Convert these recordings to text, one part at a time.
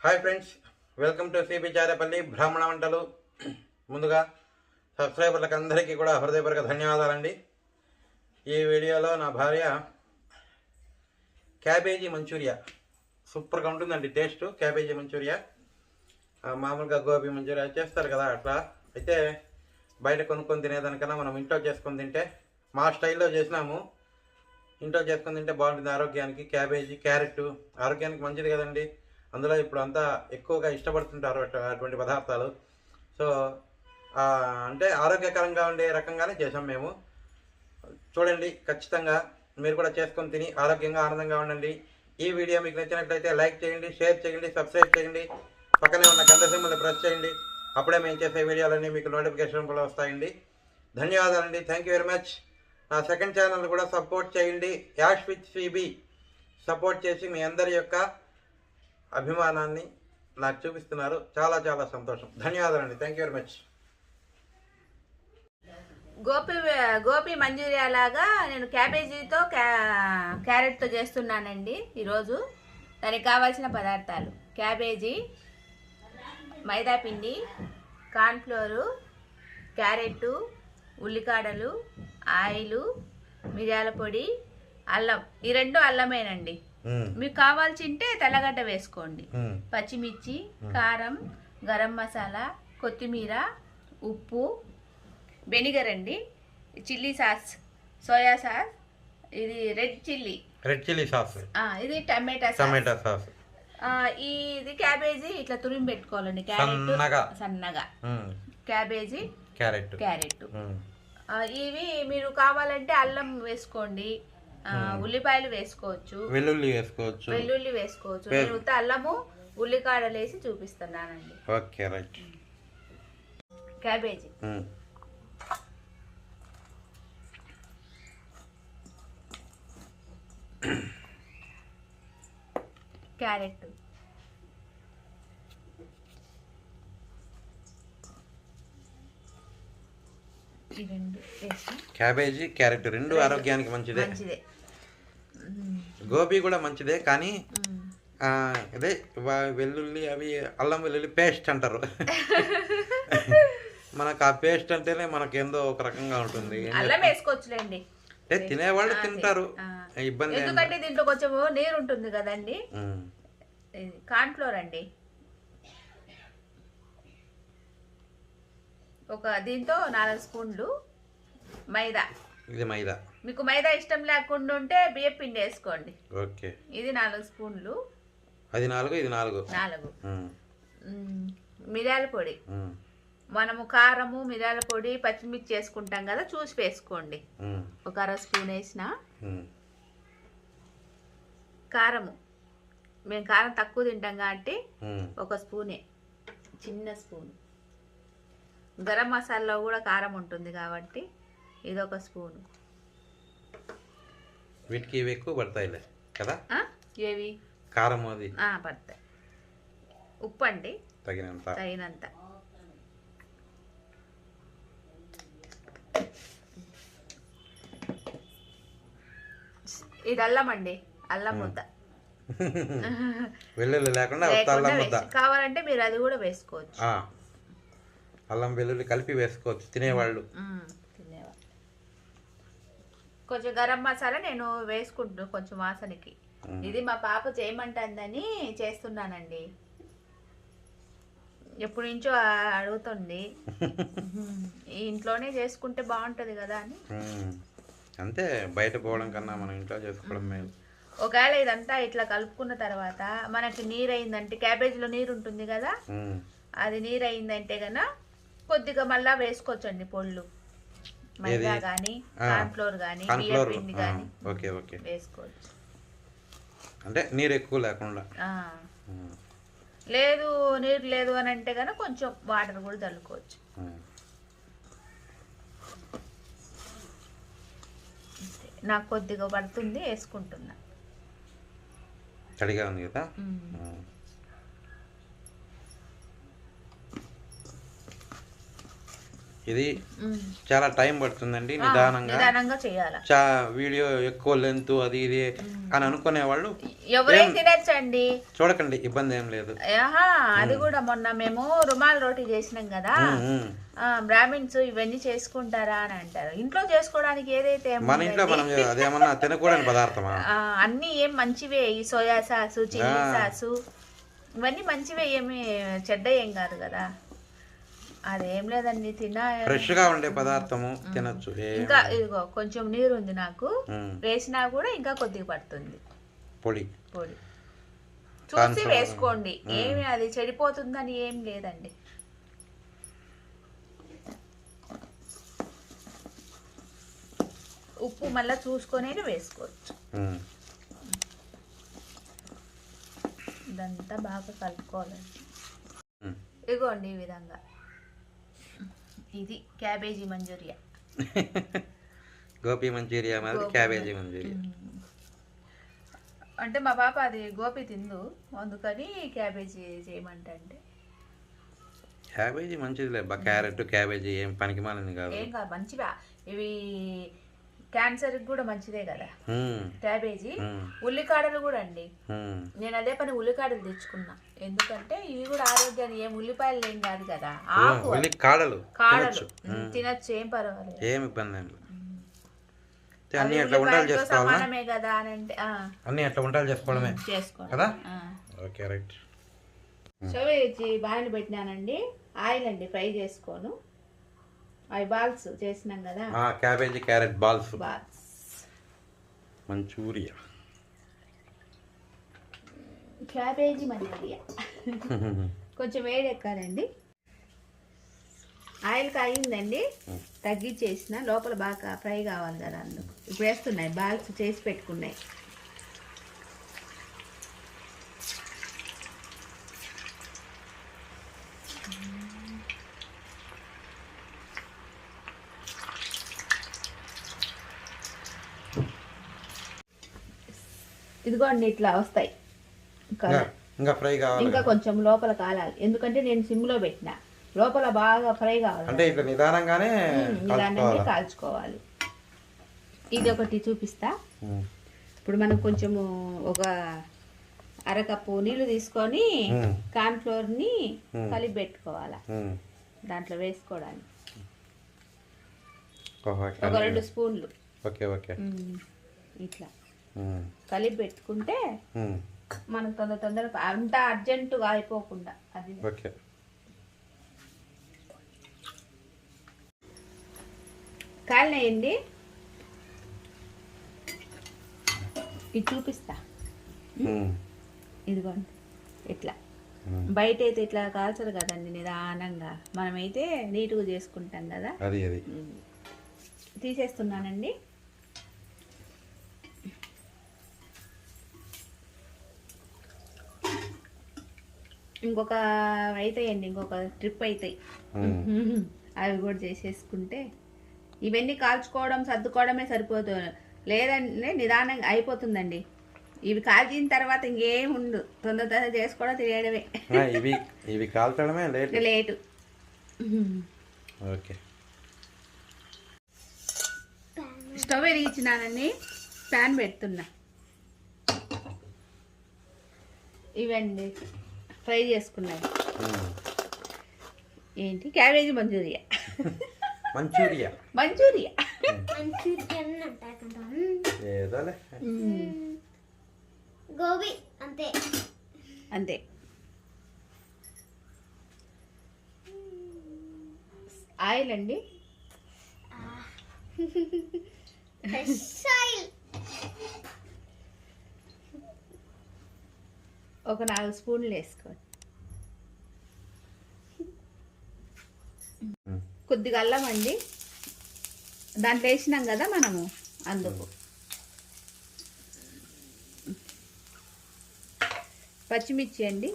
Hi friends, welcome to cbcharepalli బ్రాహ్మణవంటలు. ముందుగా సబ్స్క్రైబర్లకు అందరికీ కూడా హృదయపూర్వక ధన్యవాదాలండి. ఈ వీడియోలో నా భార్య క్యాబేజీ మంచూరియా సూపర్గా ఉంటుందండి. టేస్ట్ క్యాబేజీ మంచూరియా మామూలుగా గోబీ మంచూరియా చేస్తారు కదా, అట్లా అయితే బయట కొనుక్కొని తినేదానికన్నా మనం ఇంట్లో చేసుకొని తింటే మా స్టైల్లో చేసినాము. ఇంట్లో చేసుకొని తింటే బాగుంటుంది ఆరోగ్యానికి. క్యాబేజీ, క్యారెట్ ఆరోగ్యానికి మంచిది కదండి. అందులో ఇప్పుడు అంతా ఎక్కువగా ఇష్టపడుతుంటారు అటువంటి పదార్థాలు. సో అంటే ఆరోగ్యకరంగా ఉండే రకంగానే చేసాం మేము. చూడండి, ఖచ్చితంగా మీరు కూడా చేసుకొని తిని ఆరోగ్యంగా ఆనందంగా ఉండండి. ఈ వీడియో మీకు నచ్చినట్లయితే లైక్ చేయండి, షేర్ చేయండి, సబ్స్క్రైబ్ చేయండి, పక్కనే ఉన్న గంట సింబల్ని ప్రెస్ చేయండి. అప్పుడే మేము చేసే వీడియోలన్నీ మీకు నోటిఫికేషన్ కూడా వస్తాయండి. ధన్యవాదాలండి. Thank you very much. నా సెకండ్ ఛానల్ కూడా సపోర్ట్ చేయండి. యాష్ విత్ సిబి సపోర్ట్ చేసి మీ అందరి యొక్క అభిమానాన్ని నాకు చూపిస్తున్నారు. చాలా చాలా సంతోషం. ధన్యవాదాలండి. Thank you very much. Gobi manchuria లాగా నేను క్యాబేజీతో క్యారెట్తో చేస్తున్నానండి ఈరోజు. దానికి కావాల్సిన పదార్థాలు: క్యాబేజీ, మైదాపిండి, కార్న్ఫ్లోరు, క్యారెట్, ఉల్లికాడలు, ఆయిల్, మిరియాలపొడి, అల్లం. ఈ రెండు అల్లమేనండి. మీకు కావాల్సి ఉంటే తెల్లగడ్డ వేసుకోండి, పచ్చిమిర్చి, కారం, గరం మసాలా, కొత్తిమీర, ఉప్పు, వెనిగర్ అండి, చిల్లీసాస్, సోయా సాస్, ఇది రెడ్ చిల్లీ సాస్, ఇది టమాటా సాస్. ఇది క్యాబేజీ ఇట్లా తురిమి పెట్టుకోవాలండి. క్యారెట్ సన్నగా, క్యాబేజీ, క్యారెట్. ఇవి మీరు కావాలంటే అల్లం వేసుకోండి, ఉల్లిపాయలు వేసుకోవచ్చు, వెల్లుల్లి వేసుకోవచ్చు. నేను అల్లము, ఉల్లికాడలు వేసి చూపిస్తున్నానండి. Okay, right. Cabbage, carrot, cabbage, carrot రెండు ఆరోగ్యానికి మంచిదే. గోబీ కూడా మంచిదే, కానీ అదే వెల్లుల్లి, అవి అల్లం వెల్లుల్లి పేస్ట్ అంటారు. మనకు ఆ పేస్ట్ అంటేనే మనకు ఏందో ఒక రకంగా ఉంటుంది. అల్లం వేసుకోవచ్చులేండి, తినేవాళ్ళు తింటారు, ఇబ్బంది. ఎందుకంటే దీంట్లో కొంచెం నీరు ఉంటుంది కదండి. కార్న్ఫ్లోర్ అండి, దీంతో 4 స్పూన్లు. మైదా, ఇది మైదా. మీకు మైదా ఇష్టం లేకుండా ఉంటే బియ్యం పిండి వేసుకోండి. ఓకే, ఇది 4 స్పూన్లు. అది 4, ఇది 4. మిరియాల పొడి, మనము కారము, మిరియాల పొడి, పచ్చిమిర్చి వేసుకుంటాం కదా, చూసి వేసుకోండి. ఒక 1/2 స్పూన్ వేసిన. కారము, మేము కారం తక్కువ తింటాం కాబట్టి 1 స్పూనే, చిన్న స్పూన్. గరం మసాలాలో కూడా కారం ఉంటుంది కాబట్టి ఇది 1 స్పూన్. వీటికి ఇవి ఎక్కువ పడతాయిలే కదా, ఏవి కారం అది పడతాయి. ఉప్పు అండి తగినంత. ఇది అల్లం అండి, అల్లం ముద్ద. వెల్లుల్లి లేకుండా కావాలంటే మీరు అది కూడా వేసుకోవచ్చు. అల్లం వెల్లుల్లి కలిపి వేసుకోవచ్చు తినేవాళ్ళు. కొంచెం గరం మసాలా నేను వేసుకుంటున్నాను కొంచెం వాసనకి. ఇది మా పాప చేయమంటుందని చేస్తున్నానండి. ఎప్పటి నుంచో అడుగుతుంది, ఇంట్లోనే చేసుకుంటే బాగుంటుంది కదా అని. అంతే, బయట పోవడం కన్నా మనం ఇంట్లో చేసుకోవడం మేలు. ఒకవేళ ఇదంతా ఇట్లా కలుపుకున్న తర్వాత మనకి నీరు అయిందంటే, క్యాబేజీలో నీరు ఉంటుంది కదా, అది నీరు అయిందంటే కన్నా కొద్దిగా మళ్ళా వేసుకోవచ్చండి పొళ్ళు. మైదా కానీ, కార్న్ఫ్లోర్ కానీ, బియ్యం పిండి కానీ వేసుకోవచ్చు. అంటే నీరు ఎక్కువ లేకుండా. లేదు, నీరు లేదు అని అంటే కనుక కొంచెం వాటర్ కూడా చల్లుకోవచ్చు. నాకు కొద్దిగా పడుతుంది, వేసుకుంటున్నా. తడిగా ఉంది కదా. ఇది చాలా టైం పడుతుందండి, నిదానంగా చేయాలి. వీడియో ఎక్కువ లెంత్ అది ఇది అని అనుకునే వాళ్ళు ఎవరైనా తినచ్చండి, చూడకండి, ఇబ్బంది ఏం లేదు. అది కూడా మొన్న మేము రుమాల్ రోటీ చేసినాం కదా, బ్రాహ్మిన్స్ ఇవన్నీ చేసుకుంటారా అని అంటారు. ఇంట్లో చేసుకోవడానికి ఏదైతే మన ఇంట్లో మనం అదేమన్నా తినకూడని పదార్థమా? అన్ని ఏం మంచివే, ఈ సోయా సాసు, చిల్లీ సాసు ఇవన్నీ మంచివే, ఏమి చెడ్డ ఏం కాదు కదా. అదేం లేదండి, ఫ్రెష్ గా ఉండే పదార్థము తినొచ్చు. ఇంకా ఇదిగో కొంచెం నీరు ఉంది నాకు, వేసినా కూడా ఇంకా కొద్దిగా పడుతుంది. పొడి పొడి చూసి వేసుకోండి, ఏమి అది చెడిపోతుందని ఏం లేదండి. ఉప్పు మళ్ళీ చూసుకొని వేసుకోవచ్చు. ఇదంతా బాగా కలుపుకోవాలండి. ఇదిగోండి ఈ విధంగా, ఇది క్యాబేజీ మంచూరియా. గోపీ మంచూరియా మరి క్యాబేజీ మంచూరియా అంటే మా పాప అది గోపి తిందు, అందుకని క్యాబేజీ చేయమంటే. అంటే క్యాబేజీ మంచిదిలే, క్యారెట్ క్యాబేజీ ఏం పనికి మాలింది కాదు, ఏం కాదు, మంచివా ఇవి. క్యాన్సర్ కూడా మంచిదే కదా క్యాబేజీ. ఉల్లికాడలు కూడా అండి, నేను అదే పని ఉల్లికాడలు తెచ్చుకున్నా, ఎందుకంటే ఇవి కూడా ఆరోగ్యానికి ఏం ఉల్లిపాయలు ఏం కాదు కదా, ఆకు కాడలు తినచ్చు, ఏం పర్వాలేదు, ఏం ఇబ్బంది. అన్ని అట్లా వంటలు చేసుకోవాలమే కదా అని అంటే, అన్ని అట్లా వంటలు చేసుకోవడమే కదా. Okay right. స్టవ్ బాయిల్ పెట్టినానండి, ఆయిల్ అండి, ఫ్రై చేసుకోను. అవి బాల్స్ చేసినాం కదా, cabbage carrot balls, Manchuria, cabbage Manchuria. కొంచెం వేడి ఎక్కాలండి. ఆయిల్ కాగిందండి, తగ్గించేసిన, లోపల బాగా ఫ్రై కావాలి కదా, అందుకు ఇప్పుడు వేస్తున్నాయి. బాల్స్ చేసి పెట్టుకున్నాయి. ఇదిగోండి ఇట్లా వస్తాయి. ఇంకా ఫ్రై కావాలి, ఇంకా కొంచెం లోపల కాలాలి, ఎందుకంటే నేను సిమ్లో పెట్టిన, లోపల బాగా ఫ్రై కావాలి, అంటే ఇట్లా నిదానంగానే కాల్చుకోవాలి. ఇది ఒకటి చూపిస్తా. ఇప్పుడు మనం కొంచెము ఒక అరకప్పు నీళ్లు తీసుకొని కార్న్ ఫ్లోర్ ని కలిపి పెట్టుకోవాలా, దాంట్లో వేసుకోవడానికి ఒక 2 స్పూన్లు ఇట్లా కలిపి పెట్టుకుంటే మనం తొందరగా అంత అర్జెంటుగా అయిపోకుండా. అది కాలినాయండి, ఇది చూపిస్తా. ఇదిగోండి ఇట్లా, బయట అయితే ఇట్లా కాల్చరు కదండి, నిదానంగా. మనమైతే నీట్గా చేసుకుంటాం కదా. తీసేస్తున్నానండి. ఇంకొక అవుతాయండి, ఇంకొక ట్రిప్ అవుతాయి, అవి కూడా చేసేసుకుంటే. ఇవన్నీ కాల్చుకోవడం సర్దుకోవడమే సరిపోతుంది, లేదంటే నిదానంగా అయిపోతుందండి. ఇవి కాల్చిన తర్వాత ఇంకేం ఉండు, తొందర చేసుకోవడం తెలియడమే. ఇవి కాల్చడమే లేటు. స్టవ్ వెలిగించినానండి, ప్యాన్ పెడుతున్నా. ఇవండి ఫ్రై చేసుకున్నాయి. ఏంటి క్యాబేజీ మంచూరియా, మంచూరియా మంచూరియా గోబీ అంతే అంతే. ఆయిల్ అండి, ఒక 4 స్పూన్లు వేసుకోండి. కొద్దిగా అల్లం అండి, దాంట్లో వేసినాం కదా మనము, అందుకు. పచ్చిమిర్చి అండి,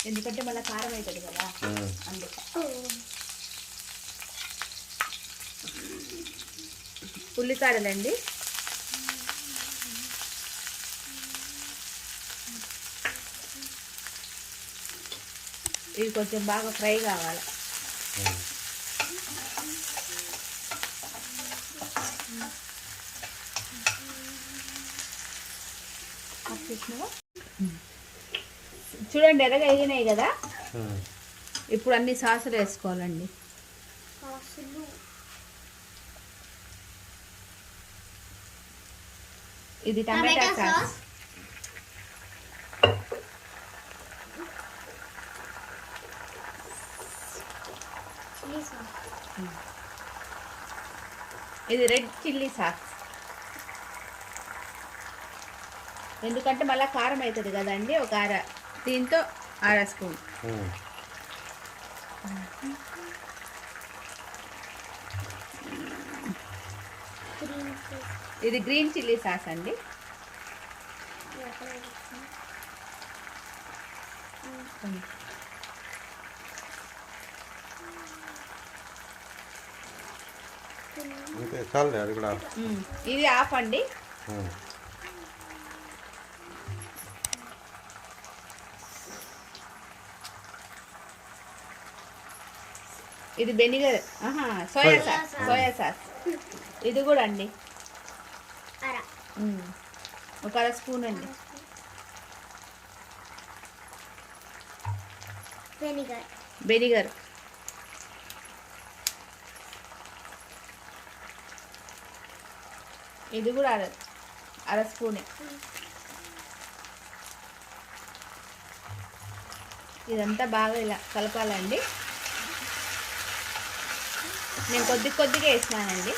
ఎందుకంటే మళ్ళీ కారం అవుతుంది కదా అందుకు. ఉల్లికాడలండి, ఇది కొంచెం బాగా ఫ్రై కావాలి. చూడండి ఎర్రగా వేగినాయి కదా. ఇప్పుడు అన్ని సాసులు వేసుకోవాలండి. ఇది టమాటా సాస్, ఇది రెడ్ చిల్లీ సాస్. ఎందుకంటే మళ్ళీ కారం అవుతుంది కదండి. ఒక దీంతో 1/2 స్పూన్. ఇది గ్రీన్ చిల్లీ సాస్ అండి. ఇది ఆఫ్ అండి. ఇది వెనిగర్, సోయా సాస్. ఇది కూడా అండి 1/2 స్పూన్ అండి. వెనిగర్ ఇది కూడా 1/2 స్పూనే. ఇదంతా బాగా ఇలా కలపాలండి. నేను కొద్దిగా వేసినానండి.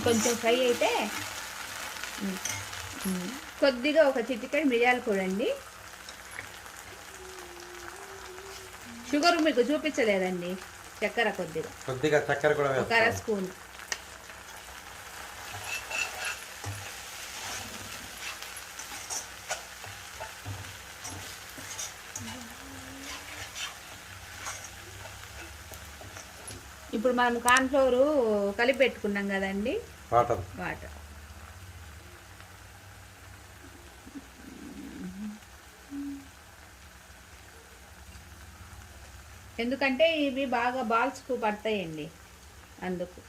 కొంచెం ఫ్రై అయితే కొద్దిగా ఒక చిటికెడు మిరియాల పొడి అండి. షుగర్ మీకు చూపించలేదండి. చక్కెర కొద్దిగా చక్కెర కూడా 1/2 స్పూన్. ఇప్పుడు మనం కార్న్‌ఫ్లోర్ కలిపి పెట్టుకున్నాం కదండి. వాటర్ ఎందుకంటే ఇవి బాగా బాల్స్కు పడతాయండి, అందుకు.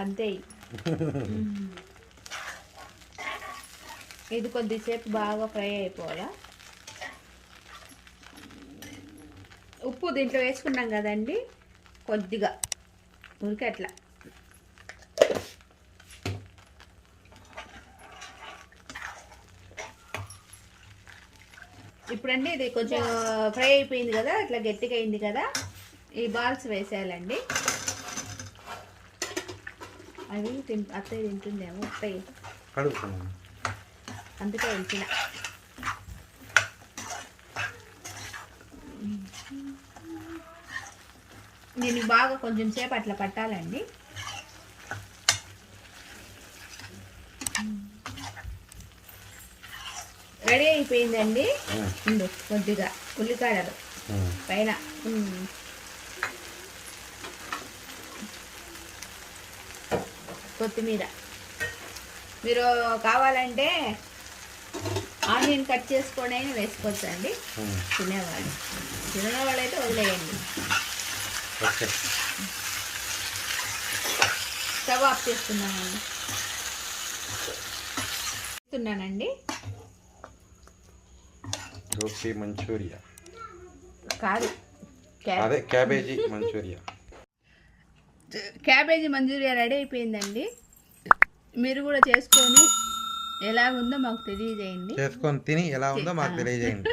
అంతే. ఇది కొద్దిసేపు బాగా ఫ్రై అయిపోవాలా. ఉప్పు దీంట్లో వేసుకున్నాం కదండి, కొద్దిగా ఉరికి అట్లా. ఇప్పుడండి ఇది కొంచెం ఫ్రై అయిపోయింది కదా, ఇట్లా గట్టిగా అయింది కదా. ఈ బాల్స్ వేసేయాలండి. అవి అత్తయ్య తింటుందేమో, అత్తయ్య అందుకే వెళ్తున్నా. దీనికి బాగా కొంచెం సేపు అట్లా పట్టాలండి. రెడీ అయిపోయిందండి. కొద్దిగా ఉల్లికాడలు పైన, కొత్తిమీర. మీరు కావాలంటే ఆనియన్ కట్ చేసుకొని అయినా వేసుకోవచ్చు అండి. తినేవాళ్ళు అయితే వదిలేయండి. స్టవ్ ఆఫ్ చేస్తున్నానండి. గోబీ మంచూరియా కాదు, cabbage manchuria. Cabbage manchuria ready అయిపోయిందండి. మీరు కూడా చేసుకొని ఎలా ఉందో మాకు తెలియజేయండి. చేసుకొని తిని ఎలా ఉందో మాకు తెలియజేయండి.